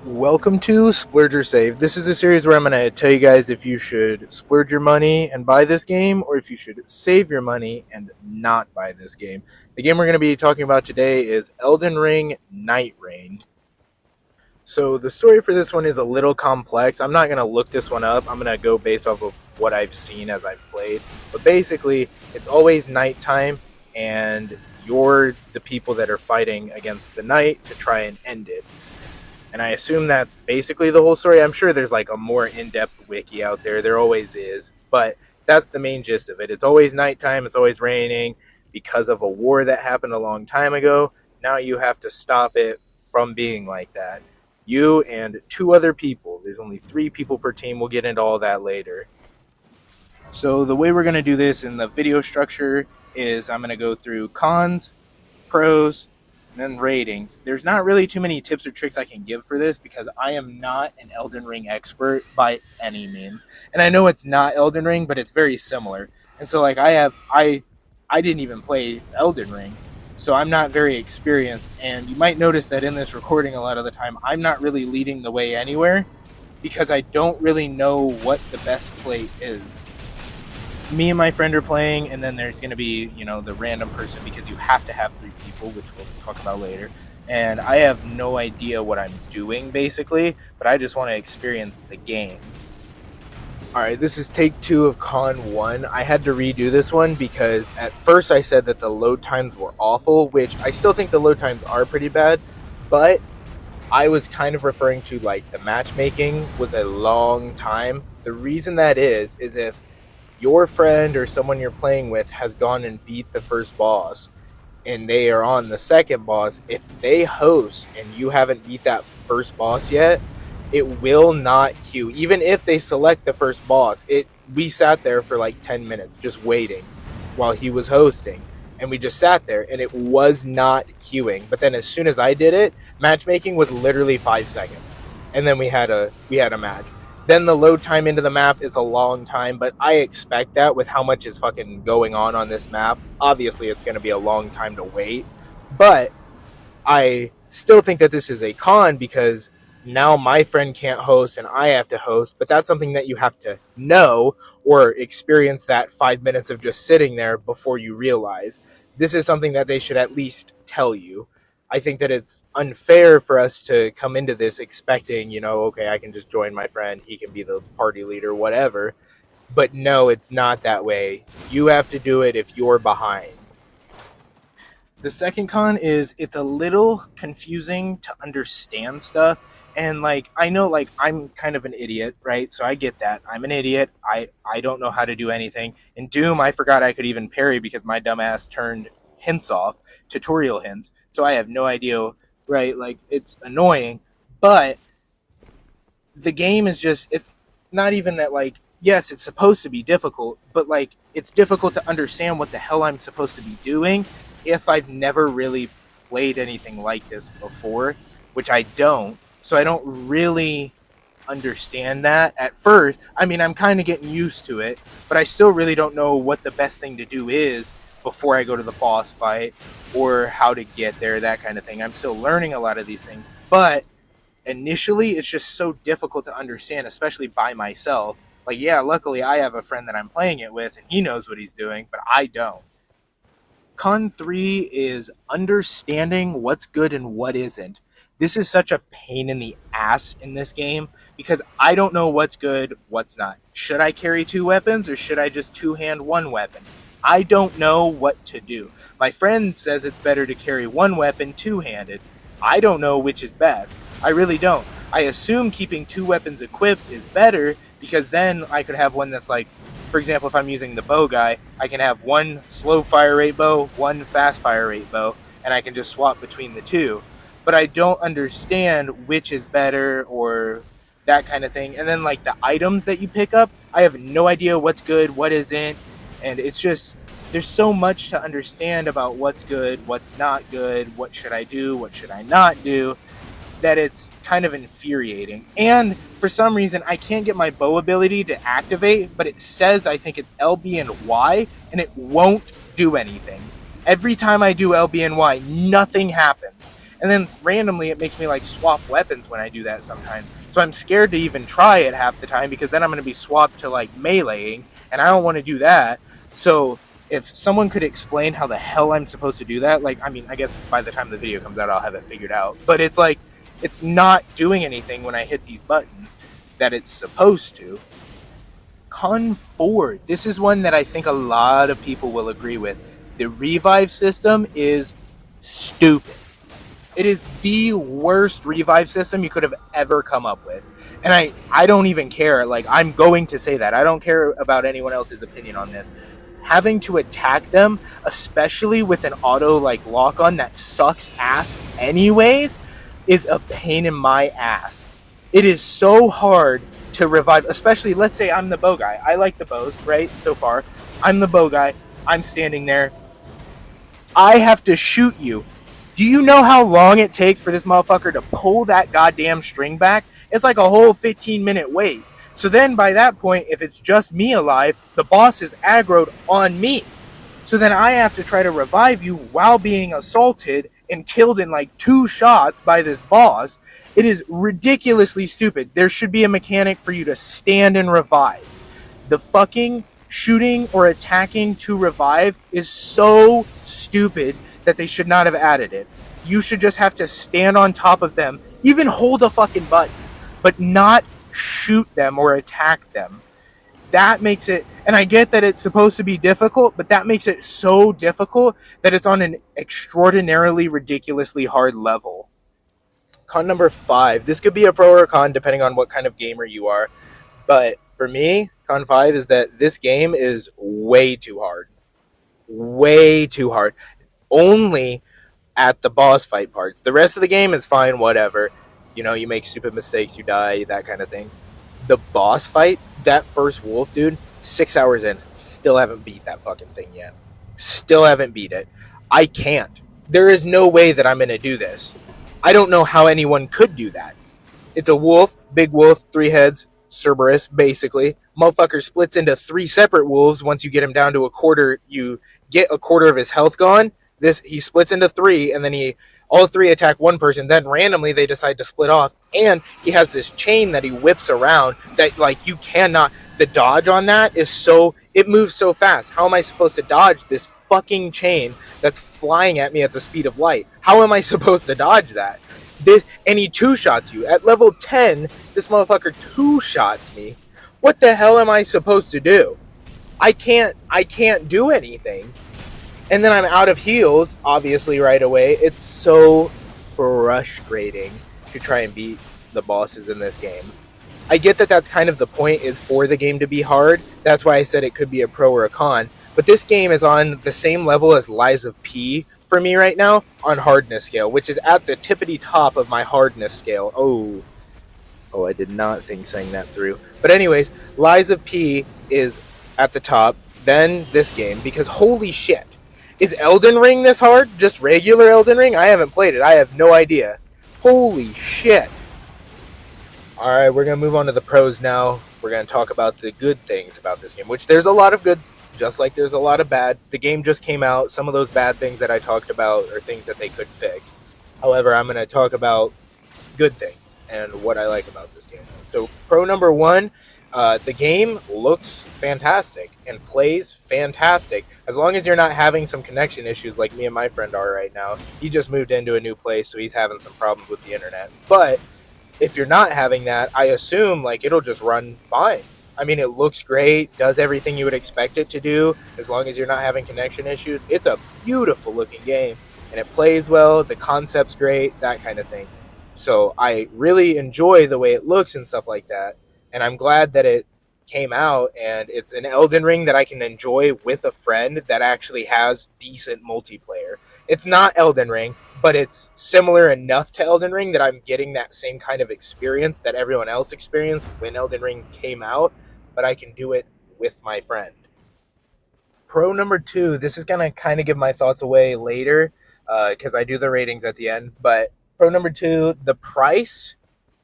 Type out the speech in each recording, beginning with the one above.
Welcome to Splurge or Save. This is a series where I'm going to tell you guys if you should splurge your money and buy this game or if you should save your money and not buy this game. The game we're going to be talking about today is Elden Ring Nightreign. So the story for this one is a little complex. I'm not going to look this one up. I'm going to go based off of what I've seen as I've played. But basically, it's always nighttime and you're the people that are fighting against the night to try and end it. And I assume that's basically the whole story. I'm sure there's like a more in-depth wiki out there. There always is. But that's the main gist of it. It's always nighttime. It's always raining because of a war that happened a long time ago. Now you have to stop it from being like that. You and two other people. There's only 3 people per team. We'll get into all that later. So the way we're going to do this in the video structure is I'm going to go through cons, pros, and then ratings. There's not really too many tips or tricks I can give for this because I am not an Elden Ring expert by any means. And I know it's not Elden Ring, but it's very similar. And so like I didn't even play Elden Ring. So I'm not very experienced, and you might notice that in this recording a lot of the time I'm not really leading the way anywhere because I don't really know what the best play is. Me and my friend are playing, and then there's going to be, the random person because you have to have 3 people, which we'll talk about later. And I have no idea what I'm doing, basically, but I just want to experience the game. Alright, this is take 2 of Con 1. I had to redo this one because at first I said that the load times were awful, which I still think the load times are pretty bad, but I was kind of referring to, like, the matchmaking was a long time. The reason that is if your friend or someone you're playing with has gone and beat the first boss and they are on the second boss, if they host and you haven't beat that first boss yet, it will not queue. Even if they select the first boss, we sat there for like 10 minutes just waiting while he was hosting, and we just sat there and it was not queuing. But then as soon as I did it, matchmaking was literally 5 seconds, and then we had a match. Then the load time into the map is a long time, but I expect that with how much is fucking going on this map. Obviously, it's going to be a long time to wait, but I still think that this is a con because now my friend can't host and I have to host, but that's something that you have to know or experience that 5 minutes of just sitting there before you realize. This is something that they should at least tell you. I think that it's unfair for us to come into this expecting, okay, I can just join my friend, he can be the party leader, whatever. But no, it's not that way. You have to do it if you're behind. The second con is it's a little confusing to understand stuff. And I know I'm kind of an idiot, right? So I get that. I'm an idiot. I don't know how to do anything. In Doom, I forgot I could even parry because my dumbass turned hints off, tutorial hints. So I have no idea, right? It's annoying, but the game is just, it's not even that yes, it's supposed to be difficult, but it's difficult to understand what the hell I'm supposed to be doing if I've never really played anything like this before, which I don't. So I don't really understand that at first. I mean, I'm kind of getting used to it, but I still really don't know what the best thing to do is before I go to the boss fight or how to get there, that kind of thing. I'm still learning a lot of these things, but initially it's just so difficult to understand, especially by myself. Luckily I have a friend that I'm playing it with and he knows what he's doing, but I don't. Con 3 is understanding what's good and what isn't. This is such a pain in the ass in this game because I don't know what's good, what's not. Should I carry 2 weapons or should I just 2-hand 1 weapon? I don't know what to do. My friend says it's better to carry 1 weapon 2-handed. I don't know which is best. I really don't. I assume keeping 2 weapons equipped is better because then I could have one that's for example, if I'm using the bow guy, I can have 1 slow fire rate bow, 1 fast fire rate bow, and I can just swap between the 2. But I don't understand which is better or that kind of thing. And then the items that you pick up, I have no idea what's good, what isn't. And it's just, there's so much to understand about what's good, what's not good, what should I do, what should I not do, that it's kind of infuriating. And for some reason, I can't get my bow ability to activate, but it says I think it's LB and Y, and it won't do anything. Every time I do LB and Y, nothing happens. And then randomly it makes me like swap weapons when I do that sometimes. So I'm scared to even try it half the time because then I'm going to be swapped to like meleeing, and I don't want to do that. So if someone could explain how the hell I'm supposed to do that, like, I mean, I guess by the time the video comes out, I'll have it figured out. But it's like, it's not doing anything when I hit these buttons that it's supposed to. Con 4. This is one that I think a lot of people will agree with. The revive system is stupid. It is the worst revive system you could have ever come up with. And I don't even care. Like, I'm going to say that. I don't care about anyone else's opinion on this. Having to attack them, especially with an auto like lock on that sucks ass anyways, is a pain in my ass. It is so hard to revive, especially let's say I'm the bow guy. I like the bows, right? So far, I'm the bow guy. I'm standing there. I have to shoot you. Do you know how long it takes for this motherfucker to pull that goddamn string back? It's like a whole 15-minute wait. So then by that point, if it's just me alive, the boss is aggroed on me. So then I have to try to revive you while being assaulted and killed in like 2 shots by this boss. It is ridiculously stupid. There should be a mechanic for you to stand and revive. The fucking shooting or attacking to revive is so stupid that they should not have added it. You should just have to stand on top of them, even hold a fucking button, but not shoot them or attack them. That makes it, and I get that it's supposed to be difficult, but that makes it so difficult that it's on an extraordinarily ridiculously hard level. Con number 5. This could be a pro or a con depending on what kind of gamer you are. But for me, con 5 is that this game is way too hard. Way too hard. Only at the boss fight parts. The rest of the game is fine, whatever. You know, you make stupid mistakes, you die, that kind of thing. The boss fight, that first wolf, dude, 6 hours in, still haven't beat that fucking thing yet. Still haven't beat it. I can't. There is no way that I'm going to do this. I don't know how anyone could do that. It's a wolf, big wolf, 3 heads, Cerberus, basically. Motherfucker splits into 3 separate wolves. Once you get him down to a quarter, you get a quarter of his health gone. He splits into 3, and then all 3 attack one person. Then randomly they decide to split off, and he has this chain that he whips around that like you cannot. The dodge on that is it moves so fast. How am I supposed to dodge this fucking chain that's flying at me at the speed of light? How am I supposed to dodge that? And he 2-shots you at level 10. This motherfucker 2-shots me. What the hell am I supposed to do? I can't do anything. And then I'm out of heals, obviously, right away. It's so frustrating to try and beat the bosses in this game. I get that that's kind of the point, is for the game to be hard. That's why I said it could be a pro or a con. But this game is on the same level as Lies of P for me right now on hardness scale, which is at the tippity top of my hardness scale. Oh, I did not think saying that through. But anyways, Lies of P is at the top, then this game, because holy shit. Is Elden Ring this hard? Just regular Elden Ring? I haven't played it. I have no idea. Holy shit. Alright, we're going to move on to the pros now. We're going to talk about the good things about this game, which there's a lot of good, just like there's a lot of bad. The game just came out. Some of those bad things that I talked about are things that they could fix. However, I'm going to talk about good things and what I like about this game. So, pro number 1, the game looks fantastic and plays fantastic. As long as you're not having some connection issues like me and my friend are right now. He just moved into a new place, so he's having some problems with the internet. But if you're not having that, I assume like it'll just run fine. I mean, it looks great, does everything you would expect it to do, as long as you're not having connection issues. It's a beautiful looking game, and it plays well, the concept's great, that kind of thing. So I really enjoy the way it looks and stuff like that, and I'm glad that it came out, and it's an Elden Ring that I can enjoy with a friend that actually has decent multiplayer. It's not Elden Ring, but it's similar enough to Elden Ring that I'm getting that same kind of experience that everyone else experienced when Elden Ring came out, but I can do it with my friend. Pro number 2, this is going to kind of give my thoughts away later, because I do the ratings at the end, but pro number 2, the price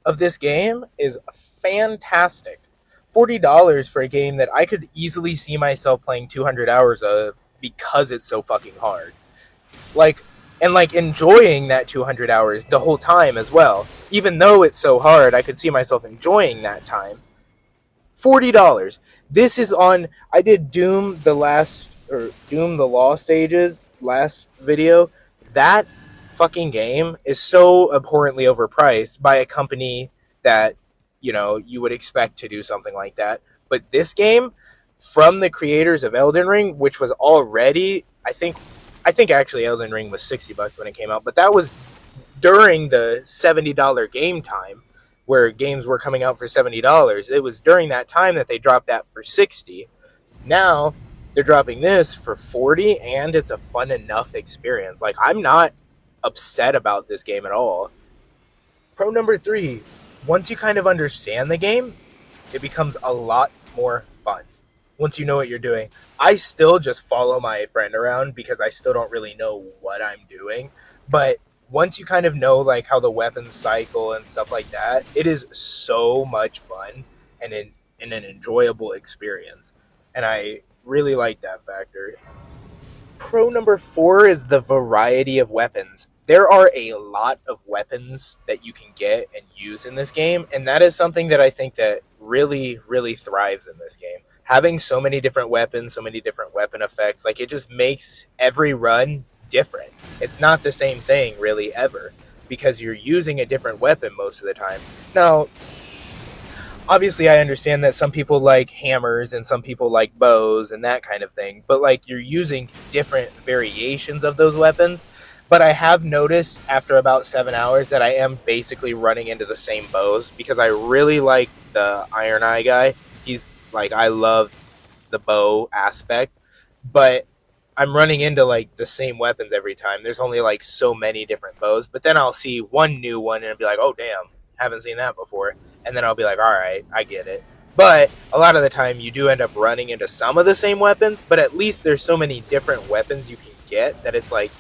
of this game is fantastic. $40 for a game that I could easily see myself playing 200 hours of because it's so fucking hard. Like, and like enjoying that 200 hours the whole time as well. Even though it's so hard, I could see myself enjoying that time. $40. This is on. I did Doom the Lost Ages last video. That fucking game is so abhorrently overpriced by a company that you would expect to do something like that. But this game, from the creators of Elden Ring, which was already, I think actually Elden Ring was $60 when it came out, but that was during the $70 game time where games were coming out for $70. It was during that time that they dropped that for 60. Now they're dropping this for 40, and it's a fun enough experience. Like, I'm not upset about this game at all. Pro number 3, once you kind of understand the game, it becomes a lot more fun once you know what you're doing. I still just follow my friend around because I still don't really know what I'm doing. But once you kind of know like how the weapons cycle and stuff like that, it is so much fun and an enjoyable experience. And I really like that factor. Pro number 4 is the variety of weapons. There are a lot of weapons that you can get and use in this game, and that is something that I think that really, really thrives in this game. Having so many different weapons, so many different weapon effects, like it just makes every run different. It's not the same thing really ever because you're using a different weapon most of the time. Now, obviously I understand that some people like hammers and some people like bows and that kind of thing, but like you're using different variations of those weapons. But I have noticed after about 7 hours that I am basically running into the same bows because I really like the Iron Eye guy. He's like, I love the bow aspect, but I'm running into like the same weapons every time. There's only like so many different bows, but then I'll see one new one and I'll be like, oh damn, haven't seen that before. And then I'll be like, all right, I get it. But a lot of the time you do end up running into some of the same weapons, but at least there's so many different weapons you can get that it's like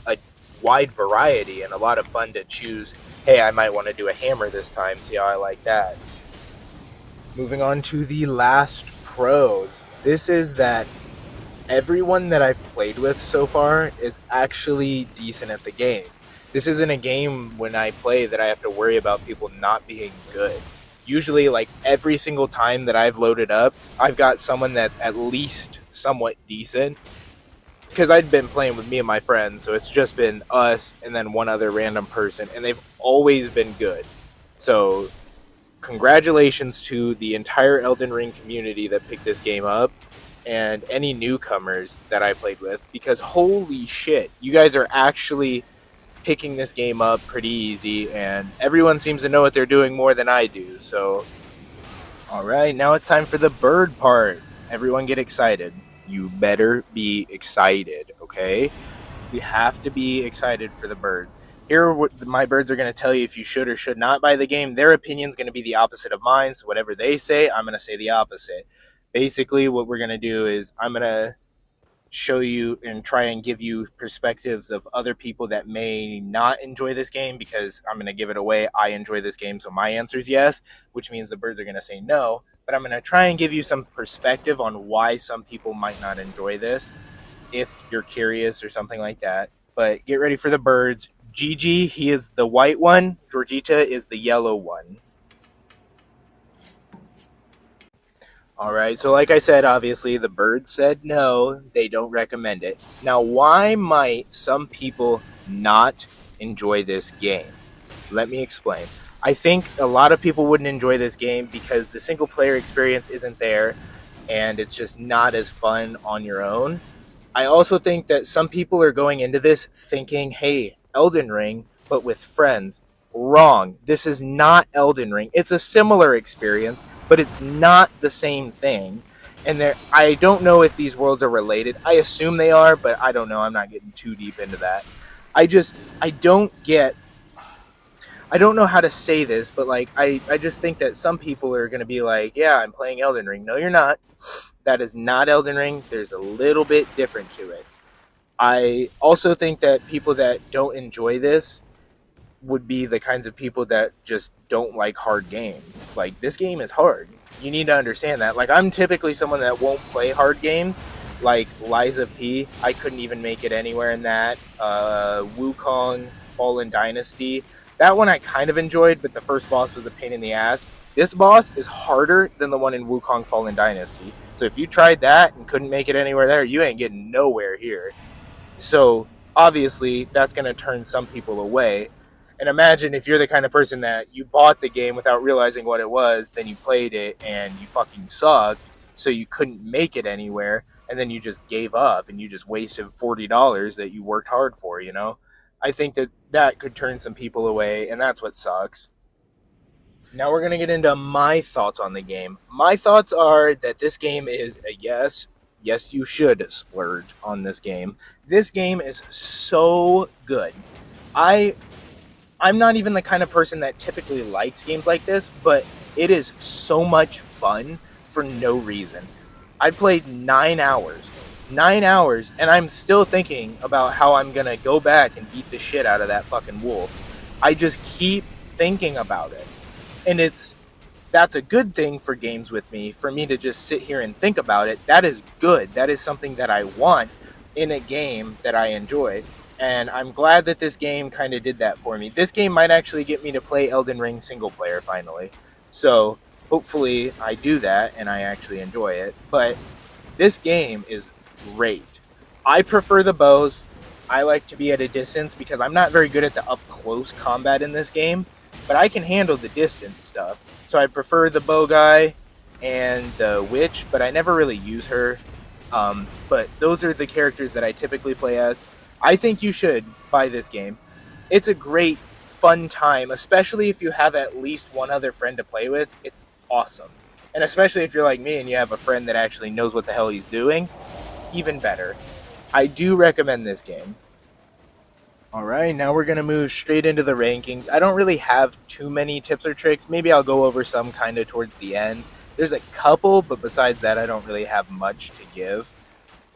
a wide variety and a lot of fun to choose. Hey, I might want to do a hammer this time, see how I like that. Moving on to the last pro. This is that everyone that I've played with so far is actually decent at the game. This isn't a game when I play that I have to worry about people not being good. Usually, like every single time that I've loaded up, I've got someone that's at least somewhat decent. Because I'd been playing with me and my friends, so it's just been us and then one other random person, and they've always been good. So, congratulations to the entire Elden Ring community that picked this game up and any newcomers that I played with, because holy shit, you guys are actually picking this game up pretty easy, and everyone seems to know what they're doing more than I do. So, alright, now it's time for the bird part. Everyone get excited. You better be excited, okay? You have to be excited for the birds. Here, my birds are going to tell you if you should or should not buy the game. Their opinion's going to be the opposite of mine, so whatever they say, I'm going to say the opposite. Basically, what we're going to do is I'm going to show you and try and give you perspectives of other people that may not enjoy this game, because I'm going to give it away. I enjoy this game, so my answer is yes, which means the birds are going to say no. But I'm going to try and give you some perspective on why some people might not enjoy this, if you're curious or something like that. But get ready for the birds. Gigi, he is the white one. Georgita is the yellow one. All right, so like I said, obviously the birds said no, they don't recommend it. Now, why might some people not enjoy this game? Let me explain. I think a lot of people wouldn't enjoy this game because the single player experience isn't there and it's just not as fun on your own. I also think that some people are going into this thinking, hey, Elden Ring, but with friends. Wrong. This is not Elden Ring. It's a similar experience, but it's not the same thing. And I don't know if these worlds are related. I assume they are, but I don't know. I'm not getting too deep into that. I don't know how to say this, but like I just think that some people are going to be like, yeah, I'm playing Elden Ring. No, you're not. That is not Elden Ring. There's a little bit different to it. I also think that people that don't enjoy this would be the kinds of people that just don't like hard games. Like, this game is hard. You need to understand that. Like, I'm typically someone that won't play hard games, like Liza P. I couldn't even make it anywhere in that. Wukong Fallen Dynasty. That one I kind of enjoyed, but the first boss was a pain in the ass. This boss is harder than the one in Wukong Fallen Dynasty. So if you tried that and couldn't make it anywhere there, you ain't getting nowhere here. So obviously that's going to turn some people away. And imagine if you're the kind of person that you bought the game without realizing what it was, then you played it and you fucking sucked, so you couldn't make it anywhere, and then you just gave up and you just wasted $40 that you worked hard for, you know? I think that that could turn some people away, and that's what sucks. Now we're going to get into my thoughts on the game. My thoughts are that this game is a yes. Yes, you should splurge on this game. This game is so good. I I'm not even the kind of person that typically likes games like this, but it is so much fun for no reason. I played 9 hours. 9 hours, and I'm still thinking about how I'm gonna go back and beat the shit out of that fucking wolf. I just keep thinking about it. And that's a good thing for games with me, for me to just sit here and think about it. That is good. That is something that I want in a game that I enjoy. And I'm glad that this game kind of did that for me. This game might actually get me to play Elden Ring single player finally. So hopefully I do that and I actually enjoy it. But this game is great. I prefer the bows. I like to be at a distance because I'm not very good at the up close combat in this game, but I can handle the distance stuff. So I prefer the bow guy and the witch, but I never really use her. But those are the characters that I typically play as. I think you should buy this game. It's a great, fun time, especially if you have at least one other friend to play with. It's awesome. And especially if you're like me and you have a friend that actually knows what the hell he's doing, even better. I do recommend this game. All right, now we're going to move straight into the rankings. I don't really have too many tips or tricks. Maybe I'll go over some kind of towards the end. There's a couple, but besides that, I don't really have much to give.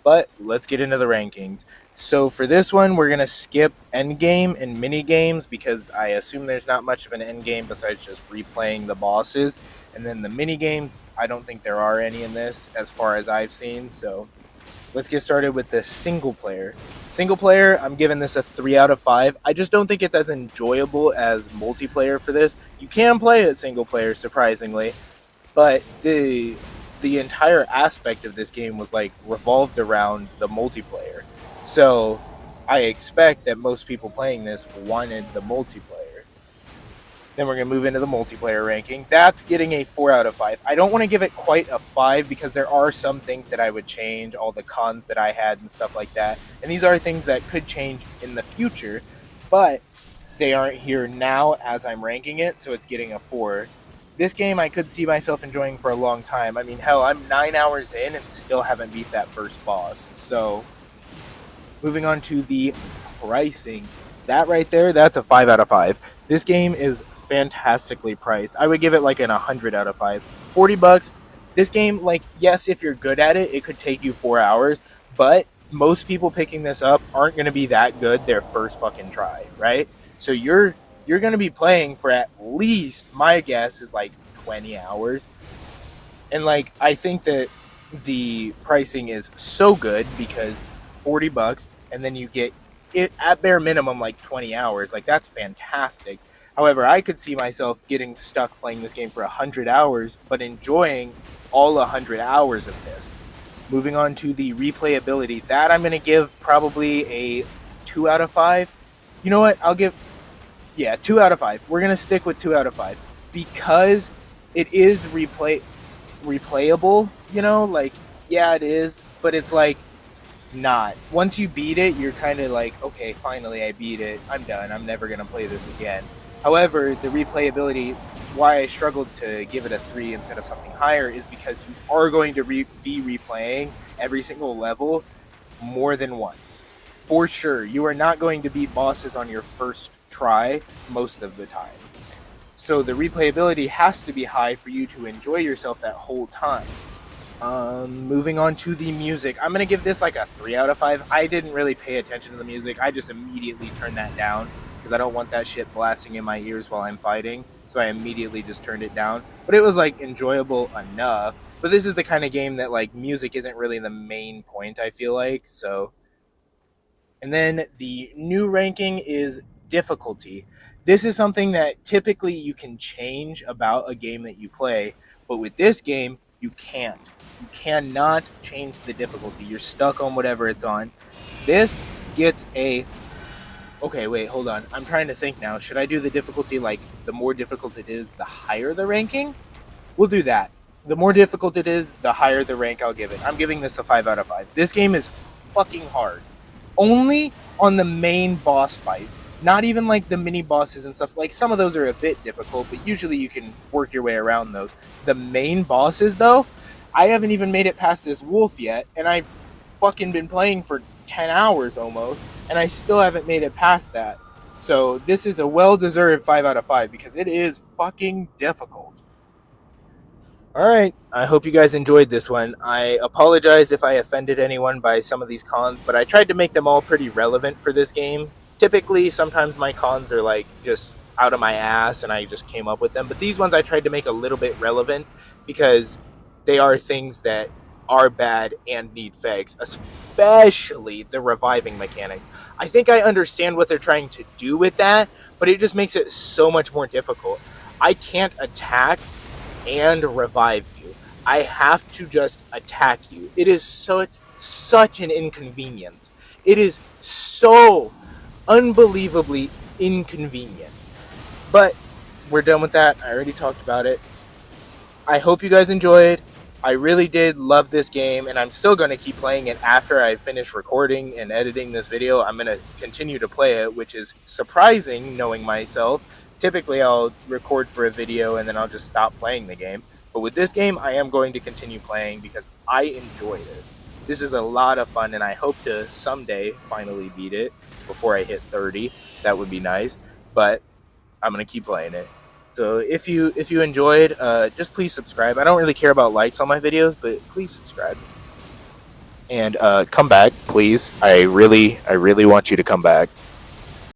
But let's get into the rankings. So for this one, we're going to skip endgame and mini games because I assume there's not much of an endgame besides just replaying the bosses. And then the mini games, I don't think there are any in this as far as I've seen. So let's get started with the single player. Single player, I'm giving this a 3 out of 5. I just don't think it's as enjoyable as multiplayer for this. You can play it single player, surprisingly, but the entire aspect of this game was like revolved around the multiplayer. So I expect that most people playing this wanted the multiplayer. Then we're going to move into the multiplayer ranking. That's getting a 4 out of 5. I don't want to give it quite a 5 because there are some things that I would change, all the cons that I had and stuff like that. And these are things that could change in the future, but they aren't here now as I'm ranking it, so it's getting a 4. This game I could see myself enjoying for a long time. I mean, hell, I'm 9 hours in and still haven't beat that first boss. So moving on to the pricing. That right there, that's a 5 out of 5. This game is fantastically priced. I would give it like an 100 out of 5. $40. This game, like, yes, if you're good at it, it could take you 4 hours, but most people picking this up aren't going to be that good their first fucking try, right? So you're going to be playing for at least, my guess is like 20 hours. And like, I think that the pricing is so good because $40 and then you get it at bare minimum like 20 hours. Like, that's fantastic. However, I could see myself getting stuck playing this game for 100 hours, but enjoying all 100 hours of this. Moving on to the replayability, that I'm going to give probably a 2 out of 5. You know what? I'll give, yeah, 2 out of 5. We're going to stick with 2 out of 5 because it is replayable, you know? Like, yeah, it is, but it's like not. Once you beat it, you're kind of like, okay, finally I beat it. I'm done. I'm never going to play this again. However, the replayability, why I struggled to give it a 3 instead of something higher, is because you are going to be replaying every single level more than once. For sure, you are not going to beat bosses on your first try most of the time. So the replayability has to be high for you to enjoy yourself that whole time. Moving on to the music, I'm going to give this like a 3 out of 5. I didn't really pay attention to the music. I just immediately turned that down because I don't want that shit blasting in my ears while I'm fighting. So I immediately just turned it down. But it was like enjoyable enough. But this is the kind of game that like music isn't really the main point, I feel like. So, and then the new ranking is difficulty. This is something that typically you can change about a game that you play, but with this game, you can't. You cannot change the difficulty. You're stuck on whatever it's on. This gets a. Okay, wait, hold on. I'm trying to think now. Should I do the difficulty like the more difficult it is, the higher the ranking? We'll do that. The more difficult it is, the higher the rank I'll give it. I'm giving this a 5 out of 5. This game is fucking hard. Only on the main boss fights. Not even like the mini bosses and stuff. Like some of those are a bit difficult, but usually you can work your way around those. The main bosses though, I haven't even made it past this wolf yet, and I've fucking been playing for 10 hours almost, and I still haven't made it past that. So this is a well-deserved 5 out of 5 because it is fucking difficult. All right. I hope you guys enjoyed this one. I apologize if I offended anyone by some of these cons, but I tried to make them all pretty relevant for this game. Typically, sometimes my cons are like just out of my ass and I just came up with them, but these ones I tried to make a little bit relevant because they are things that are bad and need fix, especially the reviving mechanics. I think I understand what they're trying to do with that, but it just makes it so much more difficult. I can't attack and revive you. I have to just attack you. It is such an inconvenience. It is so unbelievably inconvenient. But we're done with that. I already talked about it. I hope you guys enjoyed. I really did love this game, and I'm still going to keep playing it after I finish recording and editing this video. I'm going to continue to play it, which is surprising knowing myself. Typically, I'll record for a video and then I'll just stop playing the game. But with this game, I am going to continue playing because I enjoy this. This is a lot of fun, and I hope to someday finally beat it before I hit 30. That would be nice. But I'm going to keep playing it. So if you enjoyed, just please subscribe. I don't really care about likes on my videos, but please subscribe. And come back, please. I really want you to come back.